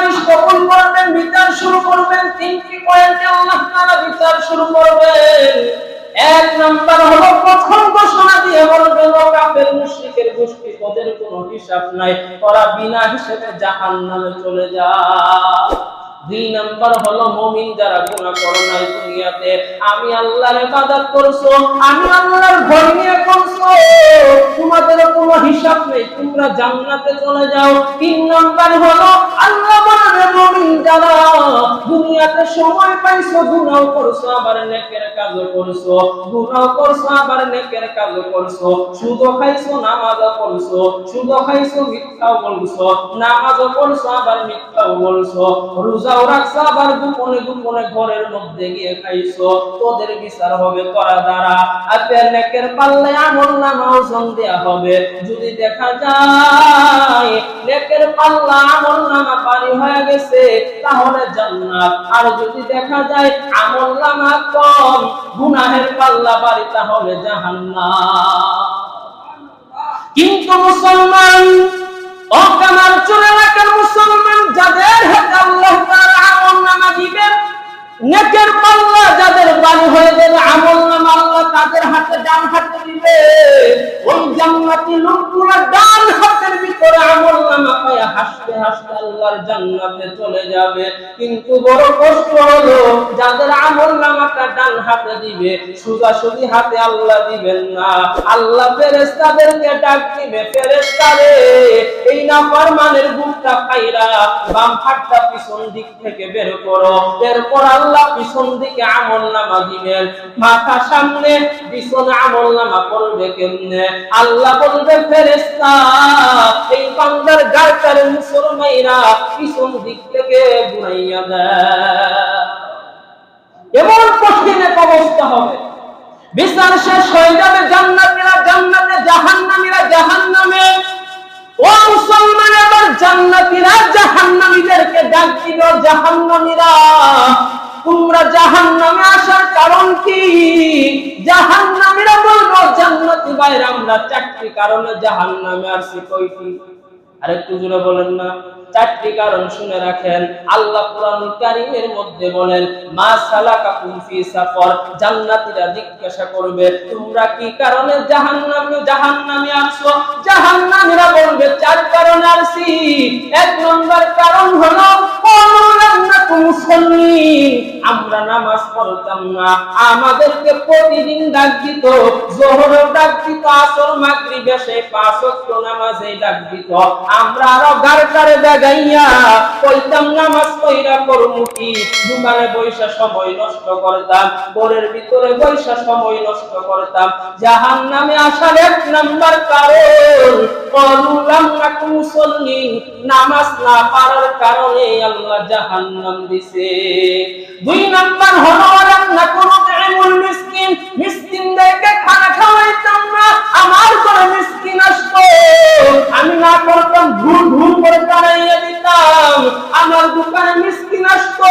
সুপারিশ কবুল করবেন, বিচার শুরু করবেন। তিনটি পয়েন্টে আল্লাহ তাআলা বিচার শুরু করবেন। এক নাম্বার হলো প্রথম ঘোষণা দিয়ে বলবেন, ও কাফের মুশরিকের গোষ্ঠী, তোদের কোনো হিসাব নাই, তোরা বিনা হিসেবে জাহান্নামে চলে যা। দুই নাম্বার হলো মুমিন যারা গুনাহ করে নাই দুনিয়াতে, আমি আল্লাহর ইবাদত করছো, আমি আল্লাহর ভয় নিয়ে করছো, তোমাদের কোনো হিসাব নেই, তোমরা জান্নাতে চলে যাও। তিন নাম্বার হলো আল্লাহ বলবে, মুমিন যারা দুনিয়াতে সময় পাইছো, গুনাহ করছো আবার নেকের কাজও করছো, গুনাহ করছো আবার নেকের কাজও করছো, সুদও খাইছো নামাজও পড়ছো, সুদও খাইছো মিথ্যাও বলছো, নামাজও পড়ছো আবার মিথ্যাও বলছো, রোজাও রাখছো আবার গোপনে গোপনে ঘরের মধ্যে গিয়ে খাইছো, তোদের বিচার হবে তোরা দ্বারা। আপনার নেকের পাল্লায় আমলনামা ওজন দেয়া হবে। যদি দেখা যায় নেকের পাল্লা আমলনামা ভারী হয়ে গেছে তাহলে জান্নাত, আর যদি দেখা যায় আমলনামা কম, গুনাহের পাল্লা ভারী, তাহলে জাহান্নাম। কিন্তু মুসলমান, ও কামার চলে এলাকার মুসলমান, যাদের হাতে আল্লাহ তাআলা আমলনামা দিবেন, নেকের পাল্লা যাদের ভারী হয়ে যাবে, আমলনামা আল্লাহ তাদের হাতে ডান হাতে দিবে, ওই জান্নাতি লোকগুলো ডান হাতের ভিতরে আমলনামা পায় হাসতে হাসতে আল্লাহর জান্নাতে চলে যাবে। কিন্তু বড় কষ্ট হলো যাদের আমলনামাটা ডান হাতে দিবে, সোজাসুজি হাতে আল্লাহ দিবেন না। আল্লাহ ফেরেশতাদেরকে ডাক দিবে, ফেরেশতারে এই নাফরমানের বুকটা খাইরা বাম হাতটা পিছন দিক থেকে বের করো। এরপর আল্লাহ পিছন দিকে আমলনামা দিবেন, মাথা সামনে, পিছনে আমলনামা পড়বে কেমনে? আল্লাহ বলবে, ফেরেশতা এই বান্দার গায়টারে মুসলমানরা পিছন দিক থেকে ঘুরাইয়া দেয়। এমন কঠিন এক অবস্থা হবে, বিচার শেষ হয়ে যাবে, জান্নাতীরা জান্নাতে, জাহান্নামীরা জাহান্নামে। ও মুসলমান, এবার জান্নাতীরা জাহান্নামীদেরকে ডাক দিল, জাহান্নামীরা তোমরা জাহান্নামে আসার কারণ কি? জাহান্নামীরা বলবো, জান্নাতী ভাইরা আমরা চারটি কারণে জাহান্নামে আসছি। কয়টি? আরেকটু জোরে বলেন না। চারটি কারণ শুনে রাখেন। আল্লাহ কুরআনুল কারীমের মধ্যে বলেন, মা সালাকাকুম ফি সাফর, জান্নাতীরা জিজ্ঞাসা করবে তোমরা কি কারণে জাহান্নামে আসছো? জাহান্নামীরা বলবে চার কারণে আসছি। এক নম্বর কারণ হলো আমরা নামাজ পড়তাম না, আমাদেরকে প্রতিদিন ডাক দিত, যোহরের ডাক দিত, আসর মাগরিব এশা 5 ওয়াক্ত নামাজে ডাক দিত, আমরা আরো গারকারে দাগাইয়া কইতাম নামাজ পড়া করমু কি, দোকানে বৈশা সময় নষ্ট করতাম, ঘরের ভিতরে বৈশা সময় নষ্ট করতাম। জাহান্নামে আসার এক নাম্বার কারণ কলুলাম নাকুম মুসল্লি, নামাজ না পড়ার কারণে আল্লাহ জাহান্নাম দিছে। দুই নাম্বার হলো আলাম নাকুম তুইমুল মিসকিন, মিসকিনদেরকে খানা খাওয়াইতাম না, আমার ঘরে মিসকিন আসতো, আমি না করতাম ঘুর ঘুর করে তাড়াইয়া দিতাম, আমার দোকানে মিসকিন আসতো,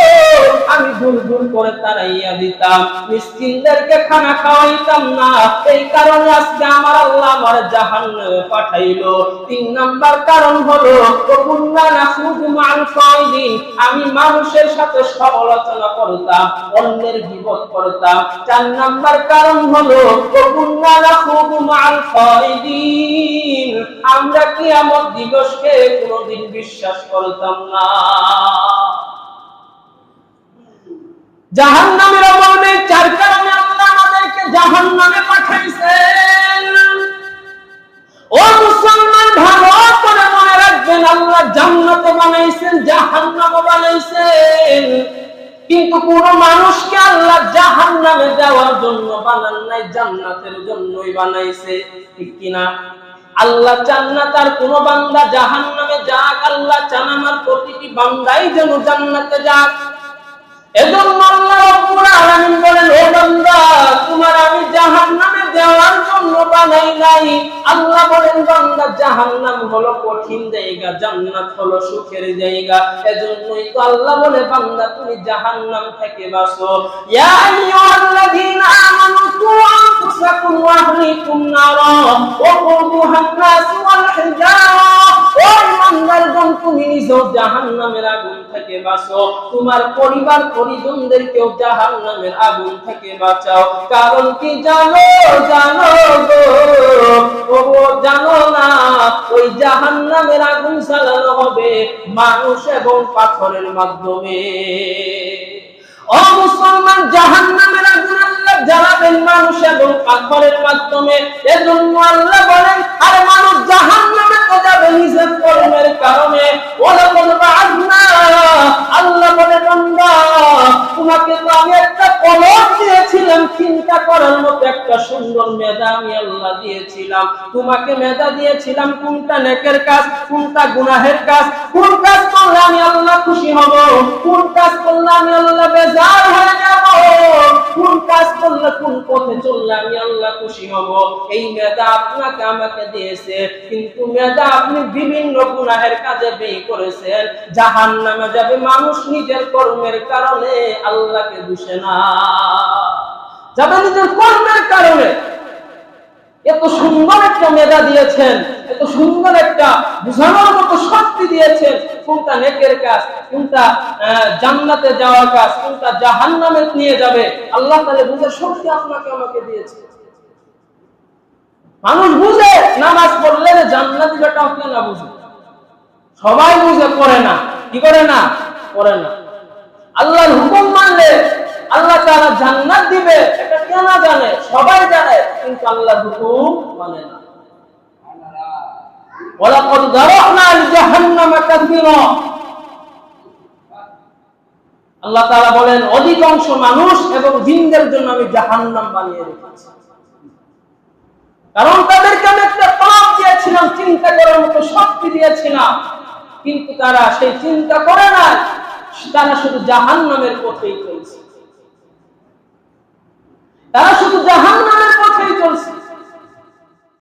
আমি ঘুর ঘুর করে তাড়াইয়া দিতাম, মিসকিনদেরকে খানা খাওয়াইতাম না, এই কারণে আজকে আমার আল্লাহ আমার জাহান্নামে পাঠাইলো। তিন নাম্বার কারণ হলো কুল্লা নাখুযু মা'আল খায়দিন, আমি মানুষের সাথে সমালোচনা করতাম, অন্যের গীবত করতাম। চার নাম্বার কারণ হলো কুল্লা নাখুযু মা'আল খায়দিন, আমরা কিয়ামত দিবসকে কোনদিন বিশ্বাস করতাম না। জাহান্নামীরা বলবে চার কারণে আল্লাহ আমাদেরকে জাহান্নামে পাঠাইছেন। ও মুসলমান, ভালো করে মনে রাখবেন, আল্লাহ জান্নাত বানাইছেন, জাহান্নাম বানাইছেন, কিন্তু কোন মানুষকে আল্লাহ জাহান্নামে যাওয়ার জন্য বানান নাই, জান্নাতের জন্যই বানাইছে। ঠিক কিনা? আল্লাহ চান না তার কোন বান্দা জাহান্নামে যাক, আল্লাহ চান আমার প্রতিটি বান্দাই যেন জান্নাতে যাক। এজন্য আল্লাহ রাব্বুল আলামিন বলেন, ও বান্দা, তোমার আমি জাহান্নামে যাওয়ার জন্য বানাই নাই। আল্লাহ বলেন, বান্দা, জাহান্নাম হলো কঠিন জায়গা, জান্নাত হলো সুখের জায়গা। এজন্যই তো আল্লাহ বলে, বান্দা তুমি জাহান্নাম থেকে বাঁচো। ইয়া আইয়ুহাল্লাযীনা আমানু কু আনফুসাকুম ওয়া আহলিকুম নারা ওয়া কুদুহান নাস ওয়াল হিজারা, ও ইমানদারগণ, তুমি নিজেও জাহান্নামের আগুন থেকে বাঁচো, তোমার পরিবার পরিজনদেরকেও জাহান্নামের আগুন থেকে বাঁচাও। কারণ কি জানো গো, ও জানো না, ওই জাহান্নামের আগুন জ্বালানো হবে মানুষ এবং পাথরের মাধ্যমে। ও মুসলমান, জাহান্নামের আগুন আল্লাহ জ্বালাবেন মানুষ এবং পাথরের মাধ্যমে। এজন্য আল্লাহ বলেন, আরে মানুষ জাহান্নামে তো যাবে নিজের কর্মের কারণে। ওয়ালাকাদ বা'আথনা, আল্লাহ বলে বান্দা, তোমাকে তো আমি একটা কলম দিয়েছিলাম, চিন্তা করার মতো একটা সুন্দর মেধা আমি আল্লাহ দিয়েছিলাম। তোমাকে মেধা দিয়েছিলাম কোনটা নেকের কাজ, কোনটা গুনাহের কাজ, কোন কাজ করলে আমি আল্লাহ খুশি হব, কোন কাজ করলে আমি আল্লাহ বেজার হয়ে যাব, কোন কাজ করলে কোন পথে চললে আমি আল্লাহ খুশি হব। এই মেধা আপনাকে আমাকে দিয়েছে, কিন্তু মেধা আপনি বিভিন্ন গুনাহের কাজে ব্যয় করেছেন। জাহান্নামে যাবে মানুষ নিজের কর্মের কারণে, আল্লাহকে দোষে না, যাবে নিজের কর্মের কারণে। এত সুন্দর একটা মেধা দিয়েছেন, এত সুন্দর একটা বুঝানোর মতো শক্তি দিয়েছেন, কোনটা নেকের কাজ, কোনটা জান্নাতে যাওয়ার কাজ, কোনটা জাহান্নামে নিয়ে যাবে, আল্লাহ তাআলা বুঝার শক্তি আপনাকে আমাকে দিয়েছে। মানুষ বুঝে নামাজ পড়লে জান্নাত দিবেটাও কেন না বুঝে, সবাই বুঝে, করে না। কি করে না? করে না। আল্লাহর হুকুম মানলে আল্লাহ তাআলা জান্নাত দিবে, এটা কেন জানে? সবাই জানে, কিন্তু আল্লাহর হুকুম মানে না। ওয়ালাকাদ যারানা লিজাহান্নামা কাসীরা, আল্লাহ তাআলা বলেন অধিকাংশ মানুষ এবং জিনদের জন্য আমি জাহান্নাম বানিয়ে রেখেছি। কারণ তাদেরকে আমি একটা পাপ দিয়েছিলাম, চিন্তা করার মতো শক্তি দিয়েছিলাম, কিন্তু তারা সেই চিন্তা করে না, তারা শুধু জাহান্নামের পথেই চলছে, তারা শুধু জাহান্নামের পথেই চলছে।